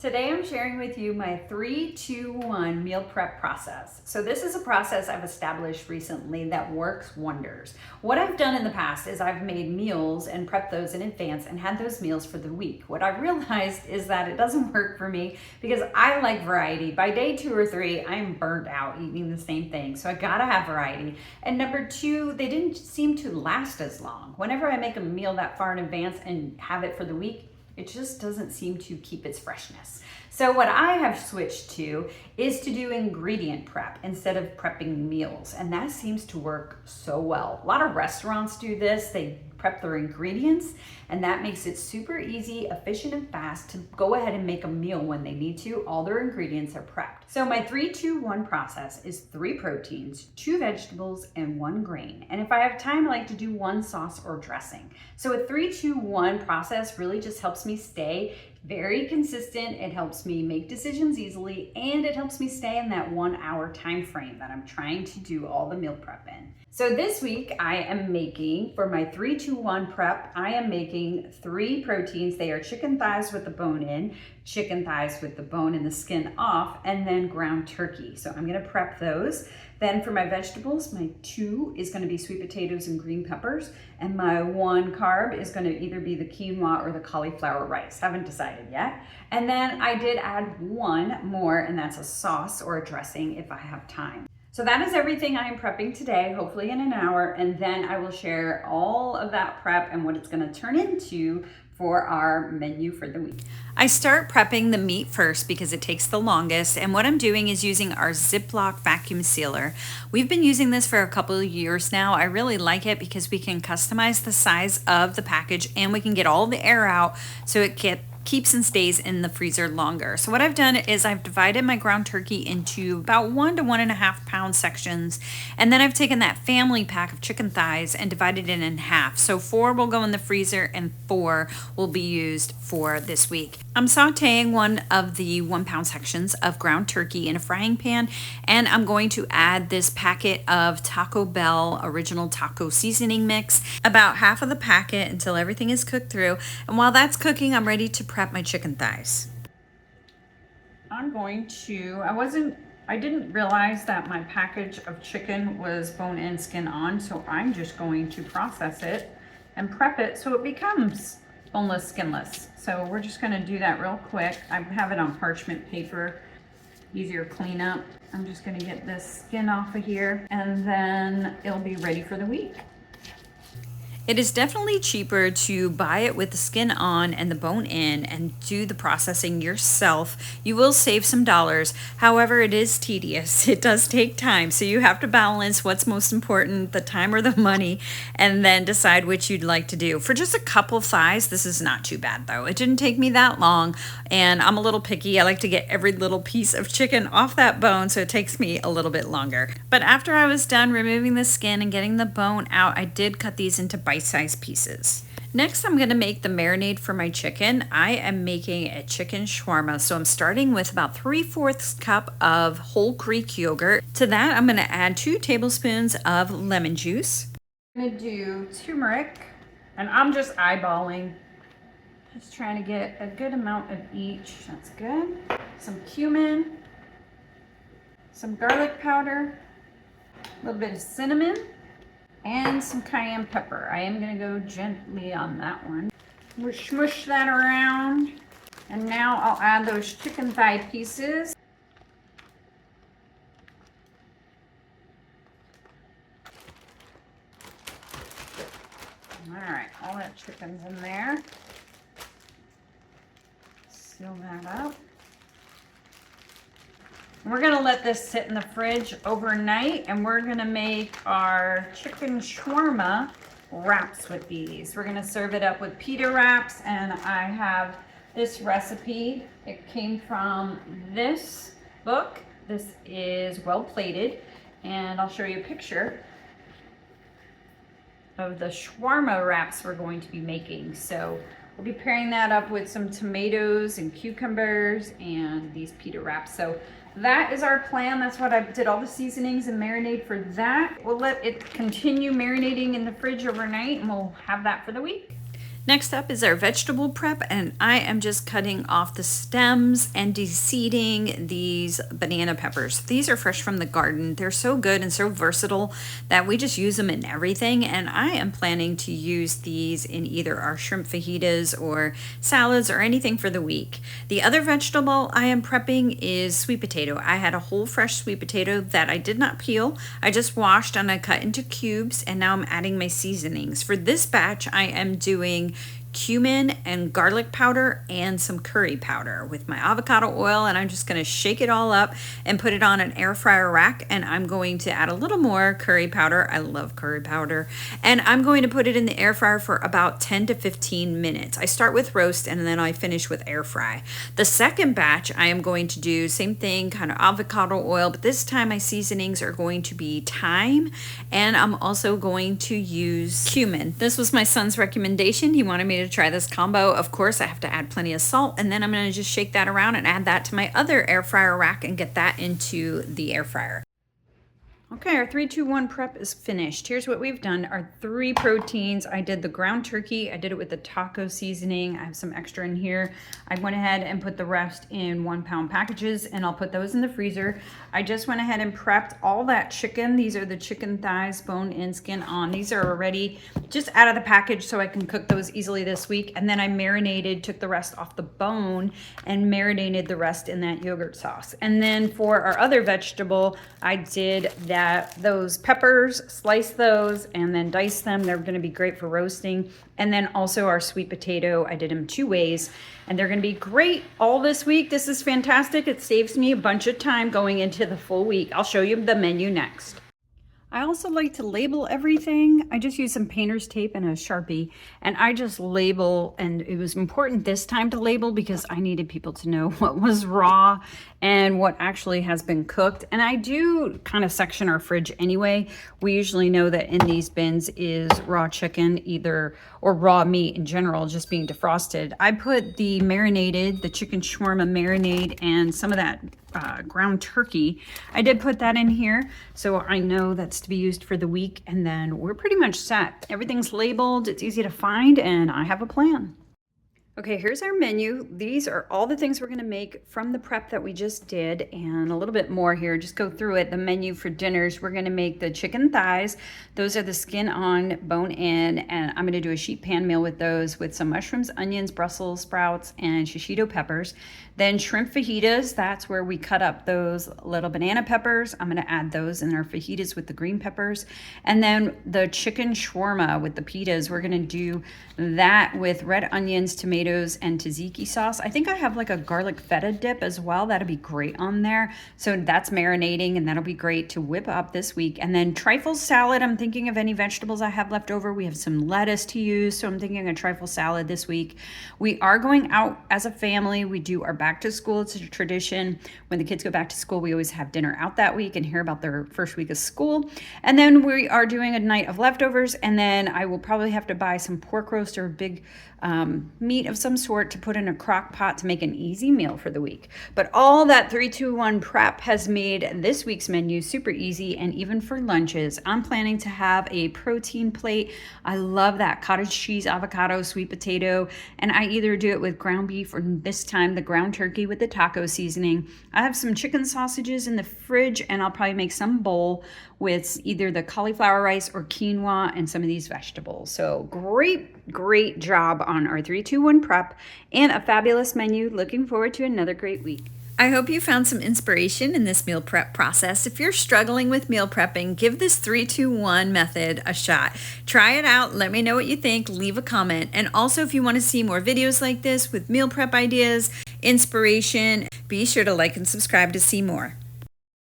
Today I'm sharing with you my 3-2-1 meal prep process. So this is a process I've established recently that works wonders. What I've done in the past is I've made meals and prepped those in advance and had those meals for the week. What I've realized is that it doesn't work for me because I like variety. By day 2 or 3, I'm burnt out eating the same thing. So I gotta have variety. And number 2, they didn't seem to last as long. Whenever I make a meal that far in advance and have it for the week, it just doesn't seem to keep its freshness. So what I have switched to is to do ingredient prep instead of prepping meals. And that seems to work so well. A lot of restaurants do this. They prep their ingredients, and that makes it super easy, efficient, and fast to go ahead and make a meal when they need to. All their ingredients are prepped. So my 3-2-1 process is 3 proteins, 2 vegetables, and 1 grain. And if I have time, I like to do 1 sauce or dressing. So a 3-2-1 process really just helps me stay very consistent. It helps me make decisions easily, and it helps me stay in that 1 hour time frame that I'm trying to do all the meal prep in. So this week I am making, for my 3-2-1 prep, I am making 3 proteins. They are chicken thighs with the bone in, chicken thighs with the bone and the skin off, and then ground turkey. So I'm gonna prep those. Then for my vegetables, my 2 is gonna be sweet potatoes and green peppers, and my 1 carb is gonna either be the quinoa or the cauliflower rice. Haven't decided yet. And then I did add 1 more, and that's a sauce or a dressing if I have time. So that is everything I am prepping today, hopefully in an hour, and then I will share all of that prep and what it's gonna turn into for our menu for the week. I start prepping the meat first because it takes the longest, and what I'm doing is using our Ziploc vacuum sealer. We've been using this for a couple of years now. I really like it because we can customize the size of the package and we can get all the air out so it keeps and stays in the freezer longer. So what I've done is I've divided my ground turkey into about 1 to 1.5 pound sections, and then I've taken that family pack of chicken thighs and divided it in half. So 4 will go in the freezer and 4 will be used for this week. I'm sauteing one of the 1 pound sections of ground turkey in a frying pan, and I'm going to add this packet of Taco Bell original taco seasoning mix, about half of the packet until everything is cooked through. And while that's cooking, I'm ready to prep my chicken thighs. I didn't realize that my package of chicken was bone in, skin on, so I'm just going to process it and prep it so it becomes boneless, skinless. So we're just gonna do that real quick. I have it on parchment paper, easier cleanup. I'm just gonna get this skin off of here, and then it'll be ready for the week. It is definitely cheaper to buy it with the skin on and the bone in and do the processing yourself. You will save some dollars. However, it is tedious. It does take time. So you have to balance what's most important, the time or the money, and then decide which you'd like to do. For just a couple of thighs, this is not too bad though. It didn't take me that long, and I'm a little picky. I like to get every little piece of chicken off that bone, so it takes me a little bit longer. But after I was done removing the skin and getting the bone out, I did cut these into bite-sized pieces. Next, I'm going to make the marinade for my chicken. I am making a chicken shawarma, so I'm starting with about 3/4 cup of whole Greek yogurt. To that, I'm going to add 2 tablespoons of lemon juice. I'm going to do turmeric, and I'm just eyeballing, just trying to get a good amount of each. That's good. Some cumin, some garlic powder, a little bit of cinnamon, and some cayenne pepper. I am gonna go gently on that one. We'll smush that around, and now I'll add those chicken thigh pieces. All right, all that chicken's in there. Seal that up. We're gonna let this sit in the fridge overnight, and we're gonna make our chicken shawarma wraps with these. We're gonna serve it up with pita wraps, and I have this recipe. It came from this book. This is well plated, and I'll show you a picture of the shawarma wraps we're going to be making. So we'll be pairing that up with some tomatoes and cucumbers and these pita wraps. So that is our plan. That's what I did, all the seasonings and marinade for that. We'll let it continue marinating in the fridge overnight, and we'll have that for the week. Next up is our vegetable prep, and I am just cutting off the stems and de-seeding these banana peppers. These are fresh from the garden. They're so good and so versatile that we just use them in everything, and I am planning to use these in either our shrimp fajitas or salads or anything for the week. The other vegetable I am prepping is sweet potato. I had a whole fresh sweet potato that I did not peel. I just washed and I cut into cubes, and now I'm adding my seasonings. For this batch, I am doing cumin and garlic powder and some curry powder with my avocado oil, and I'm just going to shake it all up and put it on an air fryer rack, and I'm going to add a little more curry powder. I love curry powder, and I'm going to put it in the air fryer for about 10 to 15 minutes. I start with roast and then I finish with air fry. The second batch I am going to do same thing, kind of avocado oil, but this time my seasonings are going to be thyme, and I'm also going to use cumin. This was my son's recommendation. He wanted me to try this combo. Of course, I have to add plenty of salt, and then I'm going to just shake that around and add that to my other air fryer rack and get that into the air fryer. Okay, our 3-2-1 prep is finished. Here's what we've done. Our 3 proteins. I did the ground turkey. I did it with the taco seasoning. I have some extra in here. I went ahead and put the rest in 1-pound packages, and I'll put those in the freezer. I just went ahead and prepped all that chicken. These are the chicken thighs, bone in, skin on. These are already just out of the package so I can cook those easily this week. And then I marinated, took the rest off the bone and marinated the rest in that yogurt sauce. And then for our other vegetable, I did those peppers, slice those and then dice them. They're going to be great for roasting. And then also our sweet potato, I did them 2 ways, and they're going to be great all this week. This is fantastic. It saves me a bunch of time going into the full week. I'll show you the menu next. I also like to label everything. I just use some painter's tape and a Sharpie, and I just label, and it was important this time to label because I needed people to know what was raw and what actually has been cooked. And I do kind of section our fridge anyway. We usually know that in these bins is raw chicken or raw meat in general, just being defrosted. I put the chicken shawarma marinade and some of that ground turkey. I did put that in here, so I know that's to be used for the week, and then we're pretty much set. Everything's labeled, it's easy to find, and I have a plan. Okay, here's our menu. These are all the things we're going to make from the prep that we just did, and a little bit more here. Just go through it. The menu for dinners, we're going to make the chicken thighs. Those are the skin on, bone in, and I'm going to do a sheet pan meal with those with some mushrooms, onions, Brussels sprouts, and shishito peppers. Then shrimp fajitas, that's where we cut up those little banana peppers. I'm going to add those in our fajitas with the green peppers. And then the chicken shawarma with the pitas, we're going to do that with red onions, tomatoes, and tzatziki sauce. I think I have like a garlic feta dip as well. That'll be great on there. So that's marinating, and that'll be great to whip up this week. And then trifle salad, I'm thinking of any vegetables I have left over. We have some lettuce to use, so I'm thinking a trifle salad this week. We are going out as a family. We do our back to school. It's a tradition. When the kids go back to school, we always have dinner out that week and hear about their first week of school. And then we are doing a night of leftovers, and then I will probably have to buy some pork roast or big meat of some sort to put in a crock pot to make an easy meal for the week. But all that 3-2-1 prep has made this week's menu super easy, and even for lunches, I'm planning to have a protein plate. I love that cottage cheese, avocado, sweet potato, and I either do it with ground beef or this time the ground turkey with the taco seasoning. I have some chicken sausages in the fridge, and I'll probably make some bowl with either the cauliflower rice or quinoa and some of these vegetables. So great job on our 3-2-1 prep and a fabulous menu. Looking forward to another great week. I hope you found some inspiration in this meal prep process. If you're struggling with meal prepping, give this 3-2-1 method a shot. Try it out. Let me know what you think. Leave a comment. And also, if you want to see more videos like this with meal prep ideas, inspiration, be sure to like and subscribe to see more.